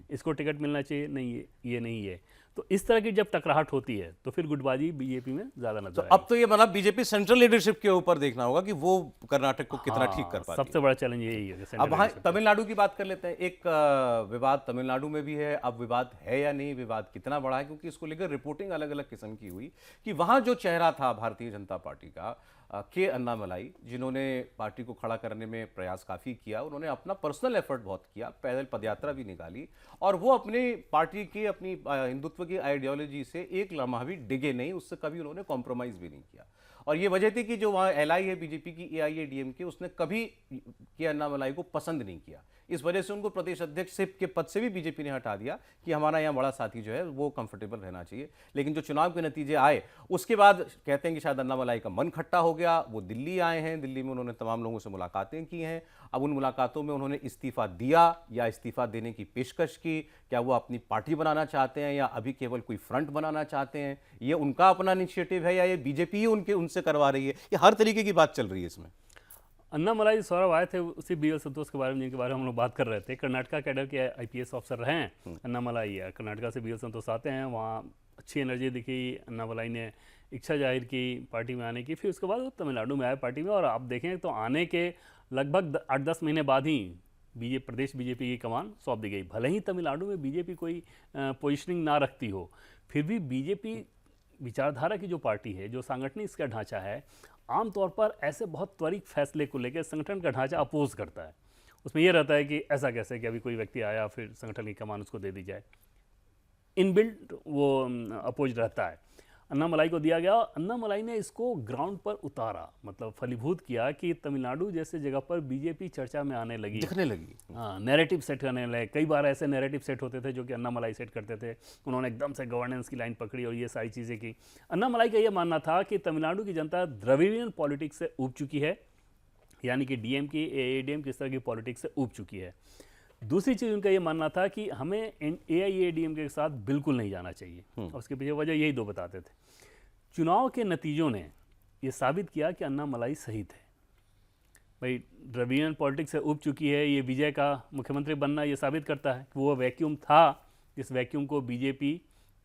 B: इसको टिकट मिलना चाहिए, नहीं ये नहीं ये। तो इस तरह की जब टकराहट होती है तो फिर गुटबाजी बीजेपी में ज़्यादा नजर
A: तो
B: आएगी।
A: अब तो ये मतलब बीजेपी सेंट्रल लीडरशिप के ऊपर देखना होगा कि वो कर्नाटक को कितना ठीक कर पाती है।
B: सबसे बड़ा चैलेंज यही है।
A: अब वहाँ तमिलनाडु की बात कर लेते हैं। एक विवाद तमिलनाडु में भी है। अब विवाद है या नहीं, विवाद कितना बड़ा है, क्योंकि इसको लेकर रिपोर्टिंग अलग अलग किस्म की हुई कि वहाँ जो चेहरा था भारतीय जनता पार्टी का, के अन्नामलाई, जिन्होंने पार्टी को खड़ा करने में प्रयास काफ़ी किया। उन्होंने अपना पर्सनल एफर्ट बहुत किया, पैदल पदयात्रा भी निकाली, और वो अपने पार्टी की, अपनी हिंदुत्व की आइडियोलॉजी से एक लम्हा भी डिगे नहीं, उससे कभी उन्होंने कॉम्प्रोमाइज़ भी नहीं किया। और ये वजह थी कि जो वहाँ एलआई है बीजेपी की, एआईएडीएमके, उसने कभी के अन्नामलाई को पसंद नहीं किया। इस वजह से उनको प्रदेश अध्यक्ष के पद से भी बीजेपी ने हटा दिया कि हमारा यहाँ बड़ा साथी जो है वो कंफर्टेबल रहना चाहिए। लेकिन जो चुनाव के नतीजे आए उसके बाद कहते हैं कि शायद अन्नामलाई का मन खट्टा हो गया, वो दिल्ली आए हैं, दिल्ली में उन्होंने तमाम लोगों से मुलाकातें की हैं। अब उन मुलाकातों में उन्होंने इस्तीफा दिया या इस्तीफा देने की पेशकश की, क्या वो अपनी पार्टी बनाना चाहते हैं या अभी केवल कोई फ्रंट बनाना चाहते हैं, ये उनका अपना इनिशिएटिव है या ये बीजेपी ही उनसे करवा रही है, ये हर तरीके की बात चल रही है इसमें।
B: अन्नामलाई सौरभ आए थे उसी बीएल संतोष के बारे में, जिनके बारे में हम लोग बात कर रहे थे। कर्नाटका कैडर के आईपीएस ऑफिसर रहे हैं अन्नामलाई। है कर्नाटका से बीएल संतोष आते हैं, वहाँ अच्छी एनर्जी दिखी, अन्नामलाई ने इच्छा जाहिर की पार्टी में आने की। फिर उसके बाद वो तमिलनाडु में आए पार्टी में, और आप देखें तो आने के लगभग 8-10 महीने बाद ही प्रदेश बीजेपी की कमान सौंप दी गई। भले ही तमिलनाडु में बीजेपी कोई पोजिशनिंग ना रखती हो, फिर भी बीजेपी विचारधारा की जो पार्टी है, जो सांगठनिक इसका ढांचा है, आमतौर पर ऐसे बहुत त्वरित फैसले को लेकर संगठन का ढांचा अपोज करता है। उसमें यह रहता है कि ऐसा कैसे कि अभी कोई व्यक्ति आया फिर संगठन की कमान उसको दे दी जाए, इनबिल्ट वो अपोज रहता है। अन्नामलाई को दिया गया, अन्नामलाई ने इसको ग्राउंड पर उतारा, मतलब फलीभूत किया कि तमिलनाडु जैसे जगह पर बीजेपी चर्चा में आने लगी,
A: दिखने लगी।
B: हाँ, नैरेटिव सेट करने लगे। कई बार ऐसे नैरेटिव सेट होते थे जो कि अन्नामलाई सेट करते थे। उन्होंने एकदम से गवर्नेंस की लाइन पकड़ी और ये सारी चीज़ें की। अन्नामलाई का ये मानना था कि तमिलनाडु की जनता द्रविडियन पॉलिटिक्स से ऊब चुकी है, यानी कि डीएमके एआईएडीएमके किस तरह की पॉलिटिक्स से ऊब चुकी है। दूसरी चीज़ उनका ये मानना था कि हमें एआईएडीएमके के साथ बिल्कुल नहीं जाना चाहिए, और उसके पीछे वजह यही दो बताते थे। चुनाव के नतीजों ने ये साबित किया कि अन्नामलाई सही थे। भाई, द्रविडियन पॉलिटिक्स से उब चुकी है, ये विजय का मुख्यमंत्री बनना ये साबित करता है कि वो वैक्यूम था, जिस वैक्यूम को बीजेपी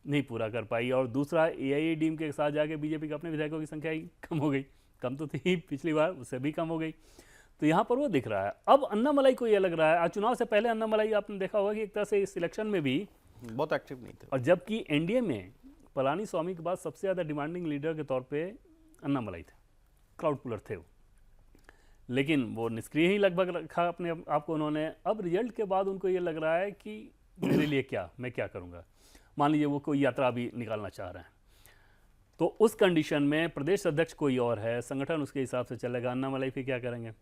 B: नहीं पूरा कर पाई। और दूसरा, एआईएडीएमके के साथ जाके बीजेपी के अपने विधायकों की संख्या ही कम हो गई, कम तो थी पिछली बार, उससे भी कम हो गई। तो यहाँ पर वो दिख रहा है। अब अन्नामलाई को ये लग रहा है, आज चुनाव से पहले अन्नामलाई आपने देखा होगा कि एक तरह से इस इलेक्शन में भी
A: बहुत एक्टिव नहीं थे,
B: और जबकि एनडीए में पलानी स्वामी के बाद सबसे ज़्यादा डिमांडिंग लीडर के तौर पे अन्नामलाई थे, क्राउड पुलर थे वो, लेकिन वो निष्क्रिय ही लगभग रखा अपने आप को उन्होंने। अब रिजल्ट के बाद उनको ये लग रहा है कि मेरे लिए क्या, मैं क्या करूँगा। मान लीजिए वो कोई यात्रा भी निकालना चाह रहे हैं, तो उस कंडीशन में प्रदेश अध्यक्ष कोई और है, संगठन उसके हिसाब से चलेगा, अन्नामलाई फिर क्या करेंगे।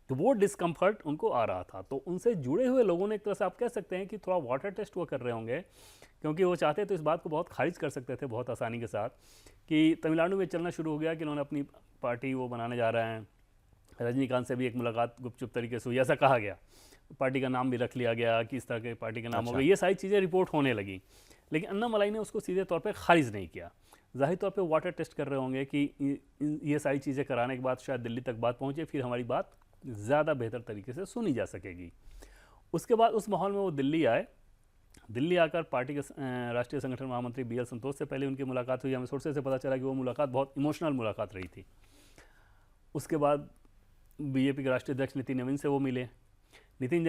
B: तो वो डिस्कम्फर्ट उनको आ रहा था। तो उनसे जुड़े हुए लोगों ने एक तरह से आप कह सकते हैं कि थोड़ा वाटर टेस्ट वो कर रहे होंगे, क्योंकि वो चाहते तो इस बात को बहुत खारिज कर सकते थे बहुत आसानी के साथ कि तमिलनाडु में चलना शुरू हो गया कि उन्होंने अपनी पार्टी वो बनाने जा रहे हैं। रजनीकांत से भी एक मुलाकात गुपचुप तरीके से हुई, ऐसा कहा गया, पार्टी का नाम भी रख लिया गया कि इस तरह के पार्टी का नाम हो गया, ये सारी चीज़ें रिपोर्ट होने लगी। लेकिन अन्नामलाई ने उसको सीधे तौर पर खारिज नहीं किया। जाहिर तौर पे वाटर टेस्ट कर रहे होंगे कि ये सारी चीज़ें कराने के बाद शायद दिल्ली तक बात पहुँचे, फिर हमारी बात ज़्यादा बेहतर तरीके से सुनी जा सकेगी। उसके बाद उस माहौल में वो दिल्ली आए। दिल्ली आकर पार्टी के राष्ट्रीय संगठन महामंत्री बीएल संतोष से पहले उनकी मुलाकात हुई। हमें सोर्सेज से पता चला कि वो मुलाकात बहुत इमोशनल मुलाकात रही थी। उसके बाद बीजेपी के राष्ट्रीय अध्यक्ष नितिन नवीन से वो मिले। नितिन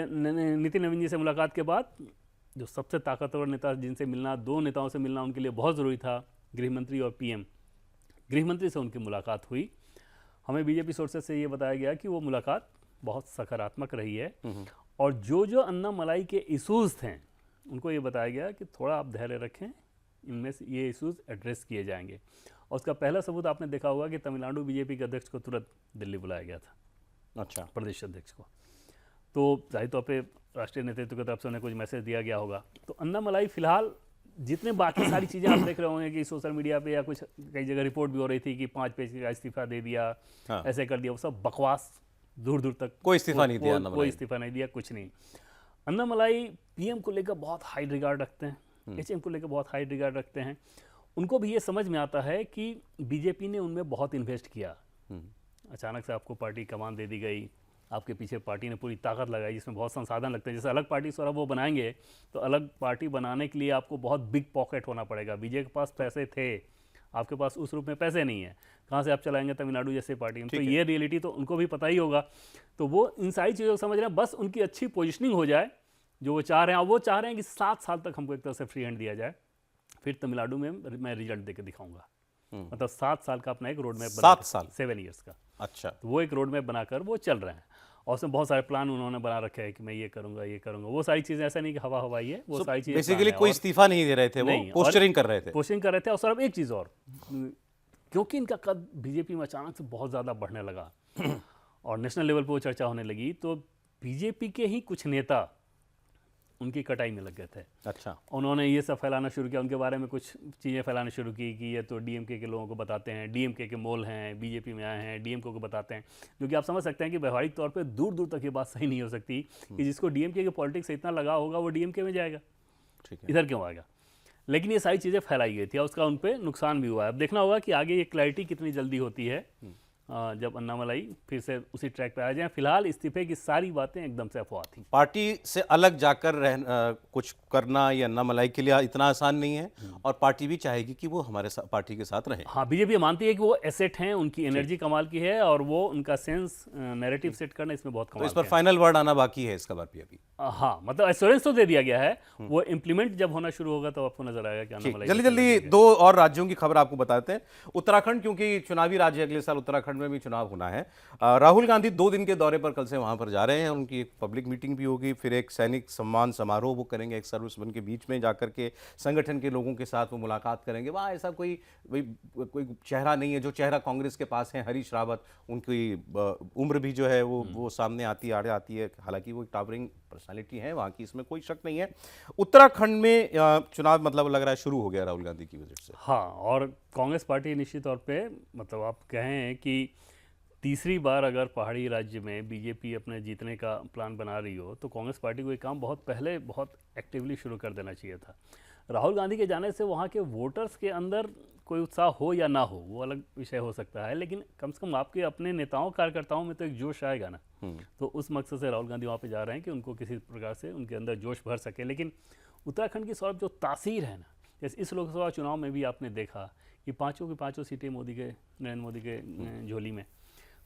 B: नवीन जी से मुलाकात के बाद जो सबसे ताकतवर नेता जिनसे मिलना, दो नेताओं से मिलना उनके लिए बहुत ज़रूरी था, गृहमंत्री और पीएम। गृहमंत्री से उनकी मुलाकात हुई। हमें बीजेपी सोर्सेज से ये बताया गया कि वो मुलाकात बहुत सकारात्मक रही है, और जो जो अन्नामलाई के इशूज़ थे उनको ये बताया गया कि थोड़ा आप धैर्य रखें, इनमें से ये इशूज़ एड्रेस किए जाएंगे। और उसका पहला सबूत आपने देखा होगा कि तमिलनाडु बीजेपी के अध्यक्ष को तुरंत दिल्ली बुलाया गया था,
A: अच्छा,
B: प्रदेश अध्यक्ष को। तो जाहिर तौर पे राष्ट्रीय नेतृत्व की तरफ से उन्हें कुछ मैसेज दिया गया होगा। तो अन्नामलाई फिलहाल जितने बाकी सारी चीज़ें आप देख रहे होंगे कि सोशल मीडिया पे या कुछ कई जगह रिपोर्ट भी हो रही थी कि 5 पेज का इस्तीफा दे दिया,
A: हाँ।
B: ऐसे कर दिया, वो सब बकवास, दूर दूर तक
A: कोई इस्तीफा नहीं दिया अन्नामलाई।
B: कोई इस्तीफा नहीं दिया, कुछ नहीं। अन्नामलाई पीएम को लेकर बहुत हाई रिगार्ड रखते हैं, एचएम को लेकर बहुत हाई रिगार्ड रखते हैं। उनको भी ये समझ में आता है कि बीजेपी ने उनमें बहुत इन्वेस्ट किया। अचानक से आपको पार्टी कमान दे दी गई, आपके पीछे पार्टी ने पूरी ताकत लगाई, जिसमें बहुत संसाधन लगते हैं। जैसे अलग पार्टी सौरभ वो बनाएंगे तो अलग पार्टी बनाने के लिए आपको बहुत बिग पॉकेट होना पड़ेगा। बीजेपी के पास पैसे थे, आपके पास उस रूप में पैसे नहीं है, कहाँ से आप चलाएंगे तमिलनाडु जैसे पार्टी में। तो ये रियलिटी तो उनको भी पता ही होगा। तो वो इन सारी चीज़ों को समझ रहे हैं, बस उनकी अच्छी पोजिशनिंग हो जाए जो वो चाह रहे हैं। वो चाह रहे हैं कि 7 साल तक हमको एक तरह से फ्री हैंड दिया जाए, फिर तमिलनाडु में मैं रिजल्ट देकर दिखाऊंगा। मतलब 7 साल का अपना एक रोड मैप,
A: 7 साल,
B: 7 ईयर्स का।
A: अच्छा।
B: तो वो एक रोड मैप बनाकर वो चल रहे हैं और उसमें बहुत सारे प्लान उन्होंने बना रखे हैं कि मैं ये करूंगा। वो सारी चीज़ें ऐसा नहीं कि हवा हवाई है, वो सारी चीज़ें
A: बेसिकली कोई इस्तीफा नहीं दे रहे थे, वो
B: नहीं,
A: पोस्टरिंग कर रहे थे।
B: पोस्टिंग कर रहे थे। और सर अब एक चीज़ और, क्योंकि इनका कद बीजेपी में अचानक से बहुत ज़्यादा बढ़ने लगा और नेशनल लेवल पे वो चर्चा होने लगी, तो बीजेपी के ही कुछ नेता उनकी कटाई में लग गए थे।
A: अच्छा।
B: उन्होंने ये सब फैलाना शुरू किया, उनके बारे में कुछ चीज़ें फैलाना शुरू की कि ये तो डीएमके के लोगों को बताते हैं, डीएमके के मोल हैं, बीजेपी में आए हैं, डीएमके को बताते हैं। जो कि आप समझ सकते हैं कि व्यवहारिक तौर पे दूर दूर तक ये बात सही नहीं हो सकती कि जिसको डीएमके के पॉलिटिक्स से इतना लगाव होगा वो डीएमके में जाएगा,
A: ठीक है।
B: इधर क्यों आएगा। लेकिन ये सारी चीज़ें फैलाई गई थी और उसका उन पर नुकसान भी हुआ है। अब देखना होगा कि आगे ये क्लैरिटी कितनी जल्दी होती है जब अन्नामलाई फिर से उसी ट्रैक पे आ जाए। फिलहाल इस्तीफे की सारी बातें एकदम से अफवाह थी।
A: पार्टी से अलग जाकर कुछ करना ये अन्नामलाई के लिए इतना आसान नहीं है, और पार्टी भी चाहेगी कि वो हमारे पार्टी के साथ रहे।
B: हाँ, बीजेपी मानती है कि वो एसेट हैं, उनकी एनर्जी कमाल की है और वो उनका सेंस नैरेटिव सेट करना इसमें बहुत
A: तो
B: कमाल
A: इस पर
B: का है।
A: फाइनल वर्ड आना बाकी है इसका बार भी अभी।
B: हाँ, मतलब एश्योरेंस तो दे दिया गया है, वो इम्प्लीमेंट जब होना शुरू होगा तो आपको नजर आएगा कि अन्नामलाई
A: जल्दी
B: कैसे
A: जल्दी
B: लगेंगे।
A: दो और राज्यों की खबर आपको बताते हैं। उत्तराखंड, क्योंकि चुनावी राज्य, अगले साल उत्तराखंड में भी चुनाव होना है। राहुल गांधी 2 दिन के दौरे पर कल से वहां पर जा रहे हैं। उनकी एक पब्लिक मीटिंग भी होगी, फिर एक सैनिक सम्मान समारोह वो करेंगे, एक सर्विसमैन के बीच में जाकर के संगठन के लोगों के साथ वो मुलाकात करेंगे। वहाँ ऐसा कोई चेहरा नहीं है जो चेहरा कांग्रेस के पास है। हरीश रावत, उनकी उम्र भी जो है वो सामने आती है, हालांकि वो एक टावरिंग पर्सनालिटी है वहाँ की, इसमें कोई शक नहीं है। उत्तराखंड में चुनाव मतलब लग रहा है शुरू हो गया राहुल गांधी की वजह से।
B: हाँ, और कांग्रेस पार्टी निश्चित तौर पे, मतलब आप कहें कि तीसरी बार अगर पहाड़ी राज्य में बीजेपी अपने जीतने का प्लान बना रही हो तो कांग्रेस पार्टी को ये काम बहुत पहले बहुत एक्टिवली शुरू कर देना चाहिए था। राहुल गांधी के जाने से वहाँ के वोटर्स के अंदर कोई उत्साह हो या ना हो वो अलग विषय हो सकता है, लेकिन कम से कम आपके अपने नेताओं कार्यकर्ताओं में तो एक जोश आएगा ना। तो उस मकसद से राहुल गांधी वहाँ पे जा रहे हैं कि उनको किसी प्रकार से उनके अंदर जोश भर सके। लेकिन उत्तराखंड की सौरभ जो तासीर है ना, जैसे इस लोकसभा चुनाव में भी आपने देखा कि पाँचों की पाँचों सीटें नरेंद्र मोदी के झोली में,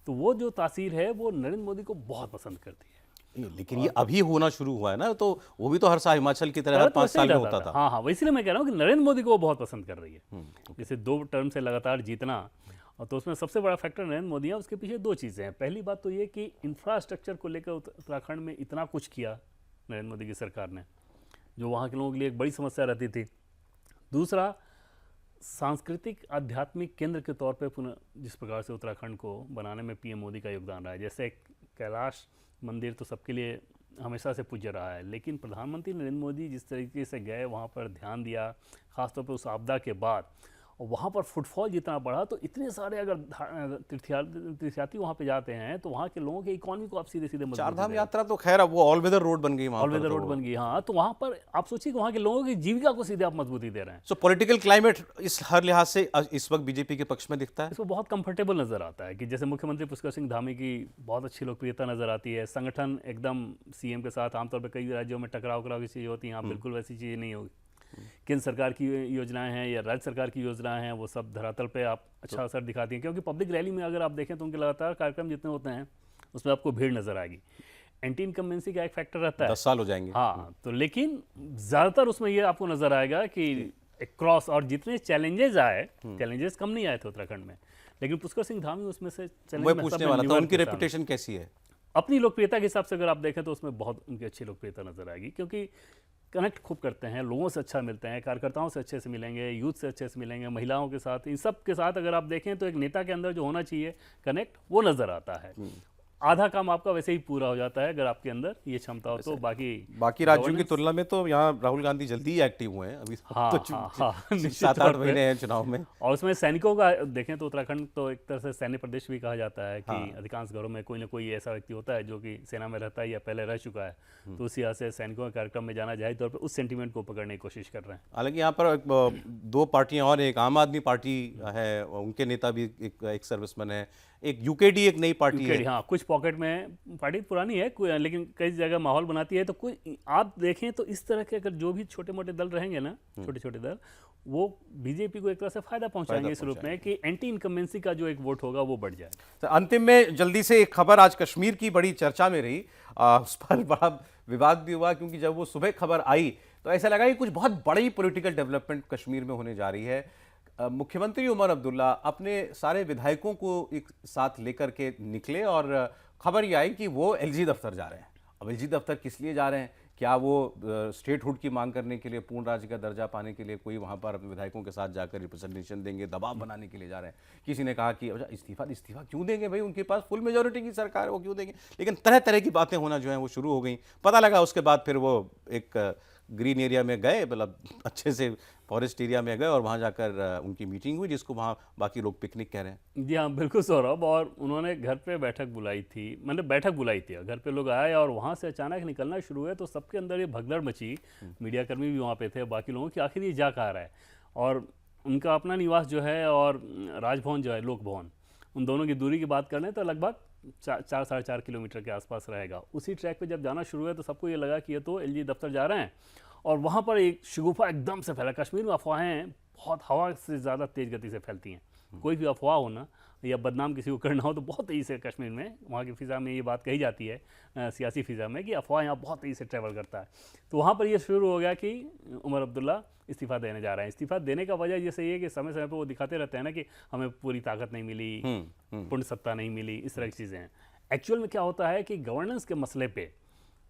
B: तो वो जो तासीर है वो नरेंद्र मोदी को बहुत पसंद करती है।
A: लेकिन ये अभी होना शुरू हुआ है ना, तो वो भी तो हर साल हिमाचल की तरह हर 5 साल में होता था।
B: हाँ हाँ, इसीलिए मैं कह रहा हूँ कि नरेंद्र मोदी को वो बहुत पसंद कर रही है। जैसे 2 टर्म से लगातार जीतना, और तो उसमें सबसे बड़ा फैक्टर नरेंद्र मोदी है। उसके पीछे 2 चीज़ें हैं। पहली बात तो ये कि इंफ्रास्ट्रक्चर को लेकर उत्तराखंड में इतना कुछ किया नरेंद्र मोदी की सरकार ने, जो वहाँ के लोगों के लिए एक बड़ी समस्या रहती थी। दूसरा, सांस्कृतिक आध्यात्मिक केंद्र के तौर पे पुनः जिस प्रकार से उत्तराखंड को बनाने में पीएम मोदी का योगदान रहा है। जैसे कैलाश मंदिर तो सबके लिए हमेशा से पूज्य रहा है, लेकिन प्रधानमंत्री नरेंद्र मोदी जिस तरीके से गए वहाँ पर, ध्यान दिया, खासतौर पर उस आपदा के बाद, और वहाँ पर फुटफॉल जितना बढ़ा, तो इतने सारे अगर तीर्थयात्री वहाँ पे जाते हैं तो वहाँ के लोगों की इकोनॉमी को आप सीधे सीधे मजबूत
A: चारधाम यात्रा तो खैर अब वो ऑल वेदर रोड बन गई,
B: ऑल वेदर रोड बन गई। हाँ, तो वहाँ पर आप सोचिए कि वहाँ के लोगों की जीविका को सीधे आप मजबूती दे रहे हैं।
A: सो पॉलिटिकल क्लाइमेट इस हर लिहाज से इस वक्त बीजेपी के पक्ष में दिखता है।
B: इसको बहुत कंफर्टेबल नजर आता है कि जैसे मुख्यमंत्री पुष्कर सिंह धामी की बहुत अच्छी लोकप्रियता नजर आती है। संगठन एकदम सीएम के साथ, आमतौर पर कई राज्यों में टकराव की चीज़ होती है, यहाँ बिल्कुल वैसी चीज़ें नहीं होगी। केंद्र सरकार की योजनाएं हैं या राज्य सरकार की योजनाएं हैं, वो सब धरातल पे आप अच्छा असर दिखाती हैं। क्योंकि पब्लिक रैली में अगर आप देखें तो उनके लगातार कार्यक्रम जितने होते हैं उसमें आपको भीड़ नजर आएगी। एंटी इनकम्बेंसी का एक फैक्टर रहता है,
A: 10 साल हो जाएंगे।
B: हाँ, तो लेकिन ज़्यादातर उसमें ये आपको नजर आएगा कि एक क्रॉस, और जितने चैलेंजेस आए, चैलेंजेस कम नहीं आए थे उत्तराखंड में, लेकिन पुष्कर सिंह धामी उसमें से
A: मैं पूछने वाला था, उनकी रेपुटेशन कैसी है?
B: अपनी लोकप्रियता के हिसाब से अगर आप देखें तो उसमें बहुत उनकी अच्छी लोकप्रियता नजर आएगी, क्योंकि कनेक्ट खूब करते हैं, लोगों से अच्छा मिलते हैं, कार्यकर्ताओं से अच्छे से मिलेंगे, यूथ से अच्छे से मिलेंगे, महिलाओं के साथ, इन सब के साथ अगर आप देखें तो एक नेता के अंदर जो होना चाहिए कनेक्ट, वो नज़र आता है। आधा काम आपका वैसे ही पूरा हो जाता है अगर आपके अंदर ये क्षमता हो तो।
A: बाकी राज्यों की तुलना में तो यहाँ राहुल गांधी जल्दी ही एक्टिव हुए हैं अभी।
B: हाँ,
A: तो
B: हाँ,
A: 7-8 महीने हैं चुनाव में।
B: और उसमें सैनिकों का देखें तो उत्तराखंड तो एक तरह से सैन्य प्रदेश भी कहा जाता है कि अधिकांश घरों में कोई ना कोई ऐसा व्यक्ति होता है जो कि सेना में रहता है या पहले रह चुका है, तो उसी यहाँ से सैनिकों के कार्यक्रम में जाना जाहिर तौर पर उस सेंटीमेंट को पकड़ने की कोशिश कर रहे हैं।
A: हालांकि यहाँ पर 2 पार्टियां और, एक आम आदमी पार्टी है, उनके नेता भी एक सर्विसमैन है, एक यूकेडी एक नई पार्टी है।
B: हाँ, कुछ पॉकेट में पार्टी पुरानी है लेकिन कई जगह माहौल बनाती है। तो कोई आप देखें तो इस तरह के अगर जो भी छोटे मोटे दल रहेंगे ना, छोटे छोटे दल, वो बीजेपी को एक तरह से फायदा पहुंचाएंगे इस रूप में कि एंटी इनकम्बेंसी का जो एक वोट होगा वो बढ़ जाए।
A: तो अंतिम में जल्दी से एक खबर, आज कश्मीर की बड़ी चर्चा में रही, उस पर बड़ा विवाद भी हुआ, क्योंकि जब वो सुबह खबर आई तो ऐसा लगा कि कुछ बहुत बड़ी पॉलिटिकल डेवलपमेंट कश्मीर में होने जा रही है। मुख्यमंत्री उमर अब्दुल्ला अपने सारे विधायकों को एक साथ लेकर के निकले और खबर ये आई कि वो एलजी दफ्तर जा रहे हैं। अब एलजी दफ्तर किस लिए जा रहे हैं? क्या वो स्टेटहुड की मांग करने के लिए, पूर्ण राज्य का दर्जा पाने के लिए कोई वहाँ पर अपने विधायकों के साथ जाकर रिप्रेजेंटेशन देंगे, दबाव बनाने के लिए जा रहे हैं? किसी ने कहा कि अच्छा इस्तीफा क्यों देंगे भाई, उनके पास फुल मेजोरिटी की सरकार है, वो क्यों देंगे? लेकिन तरह तरह की बातें होना जो है वो शुरू हो गई। पता लगा उसके बाद फिर वो एक ग्रीन एरिया में गए, मतलब अच्छे से फॉरेस्ट एरिया में गए और वहाँ जाकर उनकी मीटिंग हुई, जिसको वहाँ बाकी लोग पिकनिक कह रहे हैं।
B: जी हाँ, बिल्कुल सौरभ। और उन्होंने घर पे बैठक बुलाई थी, मतलब बैठक बुलाई थी, घर पे लोग आए और वहाँ से अचानक निकलना शुरू हुए तो सबके अंदर ये भगदड़ मची। मीडियाकर्मी भी वहाँ पे थे, बाकी लोगों की आखिर ये जा कहाँ रहा है। और उनका अपना निवास जो है और राजभवन जो है, लोक भवन, उन दोनों की दूरी की बात कर लें तो लगभग 4-4.5 किलोमीटर के आसपास रहेगा। उसी ट्रैक पे जब जाना शुरू हुआ तो सबको ये लगा कि ये तो एलजी दफ्तर जा रहे हैं। और वहाँ पर एक शगुफा एकदम से फैला। कश्मीर में अफवाहें बहुत हवा से ज़्यादा तेज़ गति से फैलती हैं। कोई भी अफवाह हो ना, या बदनाम किसी को करना हो तो बहुत तेज़ी से कश्मीर में, वहाँ की फ़िज़ा में ये बात कही जाती है, सियासी फ़िज़ा में, कि अफवाह यहाँ बहुत तेज़ी से ट्रैवल करता है। तो वहाँ पर ये शुरू हो गया कि उमर अब्दुल्ला इस्तीफ़ा देने जा रहे हैं। इस्तीफ़ा देने का वजह जैसे ये कि समय समय पर वो दिखाते रहते हैं ना कि हमें पूरी ताकत नहीं मिली, पूर्ण सत्ता नहीं मिली, इस तरह की चीज़ें हैं। एक्चुअल में क्या होता है कि गवर्नेंस के मसले पे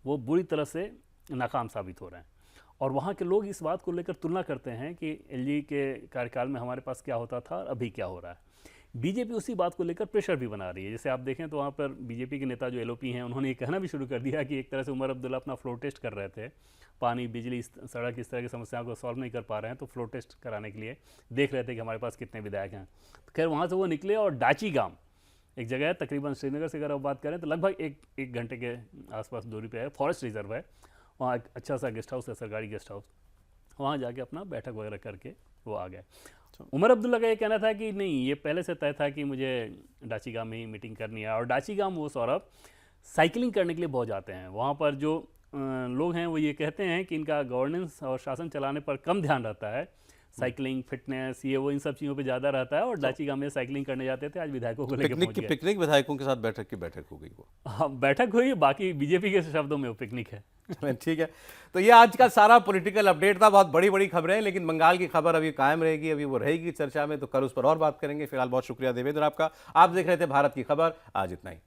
B: वो बुरी तरह से नाकाम साबित हो रहे हैं। और वहाँ के लोग इस बात को लेकर तुलना करते हैं कि एलजी के कार्यकाल में हमारे पास क्या होता था और अभी क्या हो रहा है। बीजेपी उसी बात को लेकर प्रेशर भी बना रही है। जैसे आप देखें तो वहाँ पर बीजेपी के नेता जो एलओपी हैं, उन्होंने ये कहना भी शुरू कर दिया कि एक तरह से उमर अब्दुल्ला अपना फ्लोर टेस्ट कर रहे थे। पानी, बिजली, सड़क, इस तरह की समस्याओं को सॉल्व नहीं कर पा रहे हैं, तो फ्लोर टेस्ट कराने के लिए देख रहे थे कि हमारे पास कितने विधायक हैं। तो खैर वहाँ से वो निकले और डाची गांव एक जगह है, तकरीबन श्रीनगर से अगर आप बात करें तो लगभग एक घंटे के आसपास दूरी पे है, फॉरेस्ट रिजर्व है। वहाँ एक अच्छा सा गेस्ट हाउस है, सरकारी गेस्ट हाउस। वहाँ जाके अपना बैठक वगैरह करके वो आ गए। उमर अब्दुल्ला का ये कहना था कि नहीं, ये पहले से तय था कि मुझे डाची गांव में ही मीटिंग करनी है। और डाची गांव वो सौरभ साइकिलिंग करने के लिए बहुत जाते हैं। वहाँ पर जो लोग हैं वो ये कहते हैं कि इनका गवर्नेंस और शासन चलाने पर कम ध्यान रहता है, साइकिलिंग, फिटनेस, ये वो इन सब चीज़ों पे ज़्यादा रहता है। और डाची गांव में साइकिलिंग करने जाते थे, आज विधायकों को लेकर पहुंच गए।
A: पिकनिक विधायकों के साथ बैठक हो गई वो।
B: हाँ, बैठक हुई, बाकी बीजेपी के शब्दों में वो पिकनिक है।
A: ठीक है, तो ये आज का सारा पॉलिटिकल अपडेट था। बहुत बड़ी बड़ी खबरें हैं, लेकिन बंगाल की खबर अभी कायम रहेगी, अभी वो रहेगी चर्चा में, तो कल उस पर और बात करेंगे। फिलहाल बहुत शुक्रिया देवेंद्र आपका। आप देख रहे थे भारत की खबर, आज इतना ही।